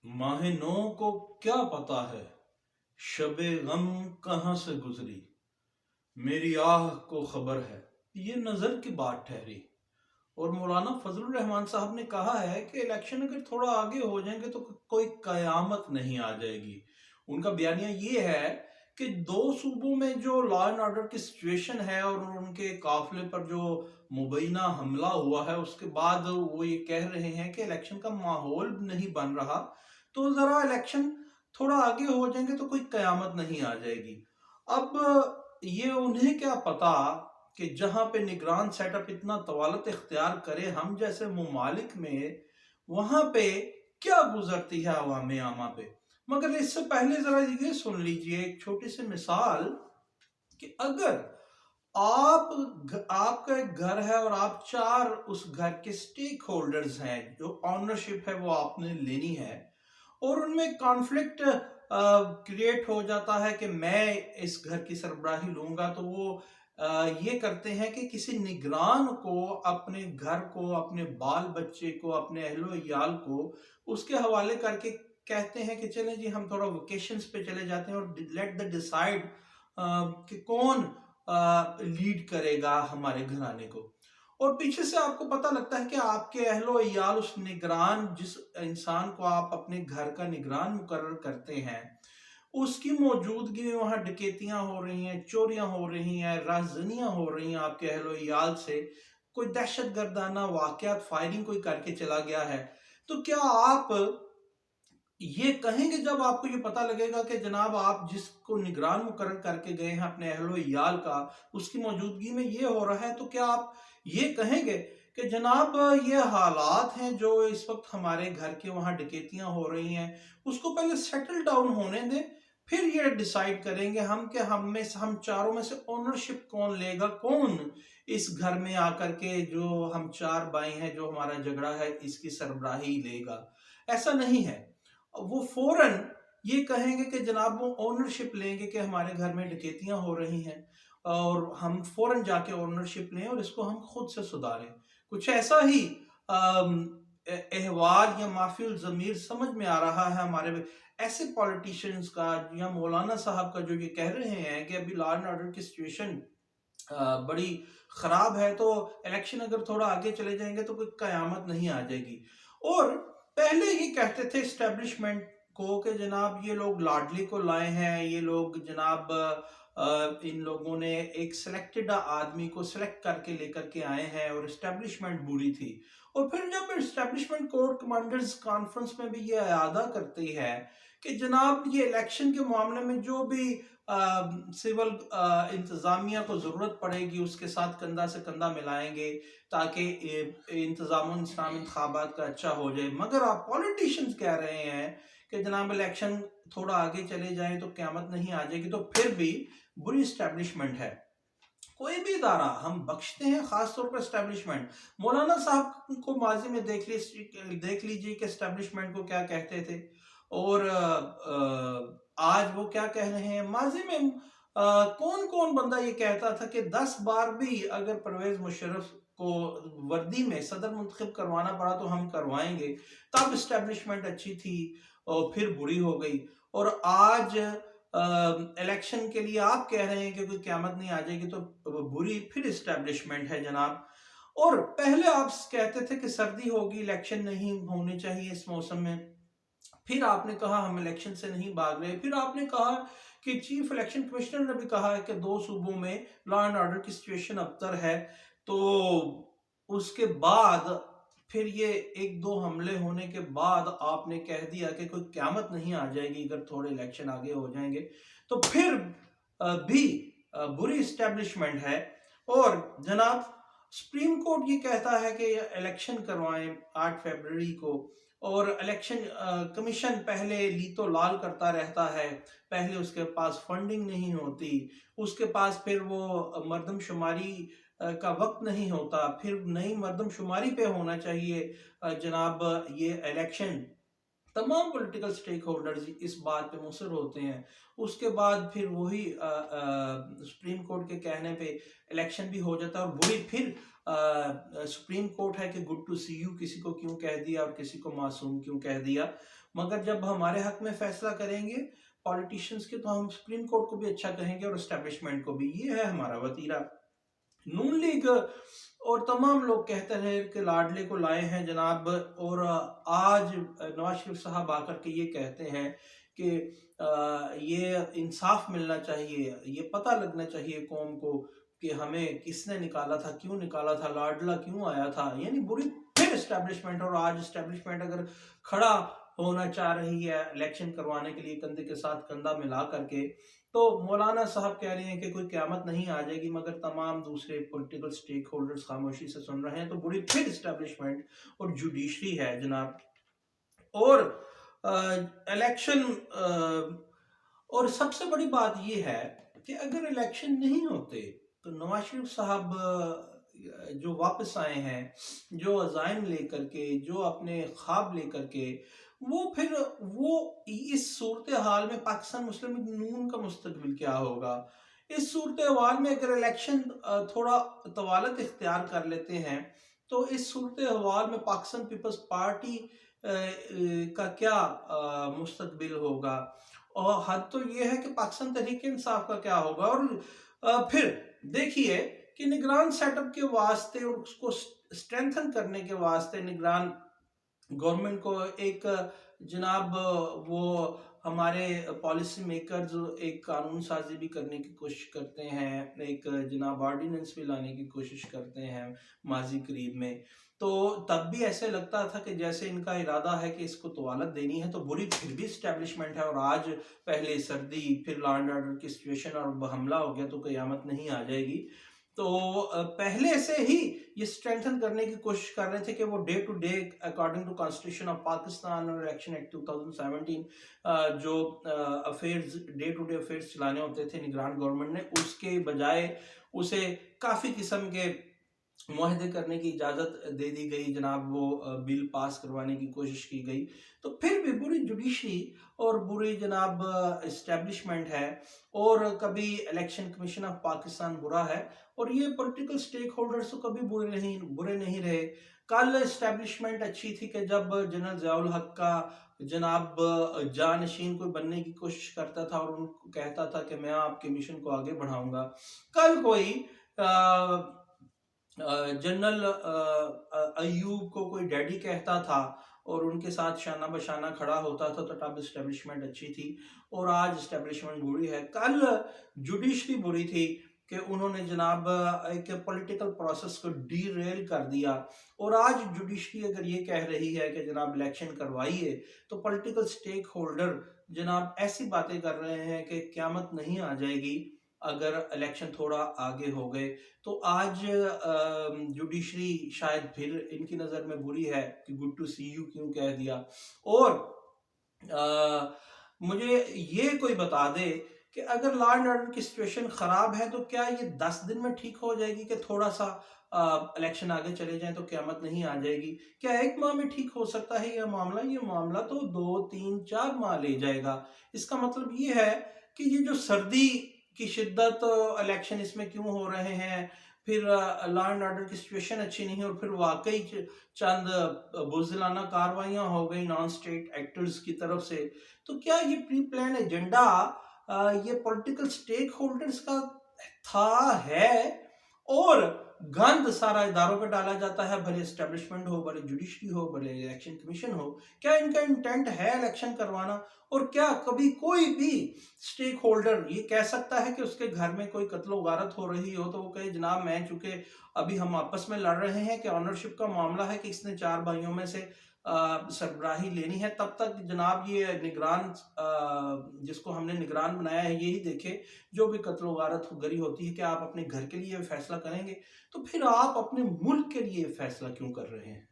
माहिनों को क्या पता है शबे गम कहाँ से गुजरी, मेरी आह को खबर है ये नजर की बात ठहरी। और मौलाना फजलुर रहमान साहब ने कहा है कि इलेक्शन अगर थोड़ा आगे हो जाएंगे तो कोई कयामत नहीं आ जाएगी। उनका बयानिया ये है कि दो सूबों में जो लॉ एंड ऑर्डर की सिचुएशन है और उनके काफिले पर जो मुबैना हमला हुआ है उसके बाद वो ये कह रहे हैं कि इलेक्शन का माहौल नहीं बन रहा, तो जरा इलेक्शन थोड़ा आगे हो जाएंगे तो कोई कयामत नहीं आ जाएगी। अब ये उन्हें क्या पता कि जहां पे निगरान सेटअप इतना तवालत इख्तियार करे हम जैसे ममालिक में, वहां पे क्या गुजरती है अवाम आमा पे। मगर इससे पहले जरा ये सुन लीजिए एक छोटी सी मिसाल कि अगर आपका एक घर है और आप चार उस घर के स्टेक होल्डर्स हैं, जो ऑनरशिप है वो आपने लेनी है, और उनमें कॉन्फ्लिक्ट क्रिएट हो जाता है कि मैं इस घर की सरबराही लूंगा, तो वो ये करते हैं कि किसी निगरान को अपने घर को, अपने बाल बच्चे को, अपने अहलो याल को उसके हवाले करके कहते हैं कि चलें जी हम थोड़ा वेकेशंस पे चले जाते हैं और लेट द डिसाइड कि कौन लीड करेगा हमारे घराने को। और पीछे से आपको पता लगता है कि आपके अहलो अयाल उस निगरान, जिस इंसान को आप अपने घर का निगरान मुकर्रर करते हैं, उसकी मौजूदगी में वहां डकैतियां हो रही हैं, चोरियां हो रही हैं, राजनियां हो रही हैं आपके अहलो अयाल से, कोई दहशत गर्दाना वाकयात, फायरिंग कोई करके चला गया है। तो क्या आप ये कहेंगे जब आपको ये पता लगेगा कि जनाब आप जिसको निगरान मुकर्रर करके गए हैं अपने अहलो याल का, उसकी मौजूदगी में ये हो रहा है, तो क्या आप ये कहेंगे कि जनाब ये हालात हैं जो इस वक्त हमारे घर के वहां डकैतियां हो रही हैं, उसको पहले सेटल डाउन होने दें, फिर ये डिसाइड करेंगे हम कि हम चारों में से ओनरशिप कौन लेगा, कौन इस घर में आकर के जो हम चार भाई हैं, जो हमारा झगड़ा है, इसकी सरबराही लेगा। ऐसा नहीं है। वो फौरन ये कहेंगे कि जनाब वो ओनरशिप लेंगे कि हमारे घर में डकैतियां हो रही हैं, और हम फौरन जाके ओनरशिप लें और इसको हम खुद से सुधारें। कुछ ऐसा ही अहवाल या माफिल जमीर समझ में आ रहा है हमारे ऐसे पॉलिटिशियंस का, या मौलाना साहब का, जो ये कह रहे हैं कि अभी लॉ एंड ऑर्डर की सिचुएशन बड़ी खराब है, तो इलेक्शन अगर थोड़ा आगे चले जाएंगे तो कोई कयामत नहीं आ जाएगी। और पहले ही कहते थे इस्टेब्लिशमेंट को कि जनाब ये लोग लाडली को लाए हैं, ये लोग जनाब इन लोगों ने एक सिलेक्टेड आदमी को सिलेक्ट करके लेकर के आए हैं और इस्टेब्लिशमेंट बुरी थी। और फिर जब इस्टेब्लिशमेंट कोर कमांडर्स कॉन्फ्रेंस में भी ये अयादा करती है कि जनाब ये इलेक्शन के मामले में जो भी सिविल इंतजामिया को जरूरत पड़ेगी उसके साथ कंधा से कंधा मिलाएंगे ताकि इंतजाम इंतखाबात का अच्छा हो जाए। मगर आप पॉलिटिशियंस कह रहे हैं कि जनाब इलेक्शन थोड़ा आगे चले जाए तो क्यामत नहीं आ जाएगी, तो फिर भी बुरी स्टैब्लिशमेंट है। कोई भी इदारा हम बख्शते हैं, खासतौर पर स्टैब्लिशमेंट। मौलाना साहब को माजी में देख लीजिए कि स्टैब्लिशमेंट को क्या कहते थे, और आज वो क्या कह रहे हैं। माजी में कौन कौन बंदा ये कहता था कि 10 बार भी अगर परवेज मुशर्रफ को वर्दी में सदर मुंतखब करवाना पड़ा तो हम करवाएंगे, तब स्टैब्लिशमेंट अच्छी थी और फिर बुरी हो गई। और आज इलेक्शन के लिए आप कह रहे हैं कि कोई क्यामत नहीं आ जाएगी, तो बुरी फिर इस्टेब्लिशमेंट है जनाब। और पहले आप कहते थे कि सर्दी होगी, इलेक्शन नहीं होने चाहिए इस मौसम में, फिर आपने कहा हम इलेक्शन से नहीं भाग रहे, फिर आपने कहा कि चीफ इलेक्शन कमिश्नर ने भी कहा है कि दो सूबों में लॉ एंड ऑर्डर की सिचुएशन अबतर है, तो उसके बाद फिर ये एक दो हमले होने के बाद आपने कह दिया कि कोई क्यामत नहीं आ जाएगी अगर थोड़े इलेक्शन आगे हो जाएंगे, तो फिर भी बुरी इस्टेब्लिशमेंट है। और जनाब सुप्रीम कोर्ट ये कहता है कि इलेक्शन करवाएं 8 फरवरी को, और इलेक्शन कमीशन पहले लीतो लाल करता रहता है, पहले उसके पास फंडिंग नहीं होती, उसके पास फिर वो मर्दमशुमारी का वक्त नहीं होता, फिर नई मर्दमशुमारी पे होना चाहिए जनाब ये इलेक्शन। तमाम पॉलिटिकल स्टेक होल्डर्स इस बात पे मुसर होते हैं। उसके बाद फिर वही सुप्रीम कोर्ट के कहने पे इलेक्शन भी हो जाता है, और वही फिर सुप्रीम कोर्ट है कि गुड टू सी यू किसी को क्यों कह दिया और किसी को मासूम क्यों कह दिया। मगर जब हमारे हक में फैसला करेंगे पॉलिटिशियंस के, तो हम सुप्रीम कोर्ट को भी अच्छा कहेंगे और एस्टेब्लिशमेंट को भी। ये है हमारा वतीरा। नून लीग और तमाम लोग कहते रहे कि लाडले को लाए हैं जनाब, और आज नवाज शरीफ साहब आकर के ये कहते हैं कि ये इंसाफ मिलना चाहिए, ये पता लगना चाहिए कौम को कि हमें किसने निकाला था, क्यों निकाला था, लाडला क्यों आया था। यानी बुरी फिर एस्टेब्लिशमेंट। और आज एस्टेब्लिशमेंट अगर खड़ा होना चाह रही है इलेक्शन करवाने के लिए कंधे के साथ कंधा मिला करके, तो मौलाना साहब कह रहे हैं कि कोई क़यामत नहीं आ जाएगी, मगर तमाम दूसरे पॉलिटिकल स्टेक होल्डर्स खामोशी से सुन रहे हैं। तो बुरी फिर एस्टेब्लिशमेंट और जुडिशरी है जनाब। और इलेक्शन और सबसे बड़ी बात यह है कि अगर इलेक्शन नहीं होते तो नवाज शरीफ साहब जो वापस आए हैं, जो अज़ाइम लेकर के, जो अपने ख्वाब लेकर के, वो इस सूरत हाल में पाकिस्तान मुस्लिम लीग नून का मुस्तकबिल क्या होगा। इस सूरत हाल में अगर इलेक्शन थोड़ा तवालत इख्तियार कर लेते हैं तो इस सूरत हाल में पाकिस्तान पीपल्स पार्टी का क्या मुस्तकबिल होगा। और हद तो ये है कि पाकिस्तान तहरीक इंसाफ का क्या होगा। और फिर देखिए कि निगरान सेटअप के वास्ते और उसको स्ट्रेंथन करने के वास्ते निगरान गवर्नमेंट को एक जनाब वो हमारे पॉलिसी मेकर्स एक कानून साजी भी करने की कोशिश करते हैं, एक जनाब ऑर्डिनेंस भी लाने की कोशिश करते हैं माजी करीब में। तो तब भी ऐसे लगता था कि जैसे इनका इरादा है कि इसको तवालत देनी है। तो बुरी फिर भी इस्टेब्लिशमेंट है। और आज पहले सर्दी, फिर लॉ एंड ऑर्डर की सिचुएशन और हमला हो गया तो क़यामत नहीं आ जाएगी। तो पहले से ही ये स्ट्रेंथन करने की कोशिश कर रहे थे कि वो day to day according to constitution of Pakistan और इलेक्शन एक्ट 2017 जो affairs, day to day affairs चलाने होते थे निगरान गवर्नमेंट ने, उसके बजाय उसे काफ़ी किस्म के मुआहदे करने की इजाज़त दे दी गई जनाब। वो बिल पास करवाने की कोशिश की गई। तो फिर भी बुरी जुडिशरी और बुरी जनाब इस्टेब्लिशमेंट है। और कभी इलेक्शन कमीशन ऑफ पाकिस्तान बुरा है और ये पॉलिटिकल स्टेक होल्डर्स तो कभी बुरे नहीं रहे। कल इस्टेब्लिशमेंट अच्छी थी कि जब जनरल ज़ियाउल हक का जनाब जानशीन कोई बनने की कोशिश करता था और उनको कहता था कि मैं आपके मिशन को आगे बढ़ाऊंगा। कल कोई जनरल अयूब को कोई डैडी कहता था और उनके साथ शाना बशाना खड़ा होता था, तो तब इस्टेब्लिशमेंट अच्छी थी। और आज इस्टेब्लिशमेंट बुरी है। कल जुडिशरी बुरी थी कि उन्होंने जनाब एक पॉलिटिकल प्रोसेस को डीरेल कर दिया। और आज जुडिशरी अगर ये कह रही है कि जनाब इलेक्शन करवाइए, तो पॉलिटिकल स्टेक होल्डर जनाब ऐसी बातें कर रहे हैं कि क़यामत नहीं आ जाएगी अगर इलेक्शन थोड़ा आगे हो गए। तो आज जुडिशरी शायद फिर इनकी नज़र में बुरी है कि गुड टू सी यू क्यों कह दिया। और मुझे ये कोई बता दे कि अगर लॉ एंड ऑर्डर की सिचुएशन ख़राब है तो क्या ये 10 दिन में ठीक हो जाएगी कि थोड़ा सा इलेक्शन आगे चले जाएं तो क़यामत नहीं आ जाएगी? क्या 1 माह में ठीक हो सकता है यह मामला? ये मामला तो 2, 3, 4 माह ले जाएगा। इसका मतलब ये है कि ये जो सर्दी की शिद्दत, इलेक्शन इसमें क्यों हो रहे हैं, फिर लॉ एंड ऑर्डर की सिचुएशन अच्छी नहीं, और फिर वाकई चंद बुज़दिलाना कार्रवाइयाँ हो गई नॉन स्टेट एक्टर्स की तरफ से। तो क्या ये प्री प्लान एजेंडा ये पॉलिटिकल स्टेक होल्डर्स का था है, और गंद सारा इदारों पे डाला जाता है, भले एस्टेब्लिशमेंट हो, भले जुडिशरी हो, भले इलेक्शन कमीशन हो? क्या इनका इंटेंट है इलेक्शन करवाना? और क्या कभी कोई भी स्टेक होल्डर ये कह सकता है कि उसके घर में कोई कत्लो गारत हो रही हो तो वो कहे जनाब मैं, चूंकि अभी हम आपस में लड़ रहे हैं कि ऑनरशिप का मामला है कि इसने 4 भाइयों में से सरबराही लेनी है, तब तक जनाब ये निगरान जिसको हमने निगरान बनाया है यही देखे जो भी कत्लो गारत गरी होती है, कि आप अपने घर के लिए फैसला करेंगे, तो फिर आप अपने मुल्क के लिए फैसला क्यों कर रहे हैं?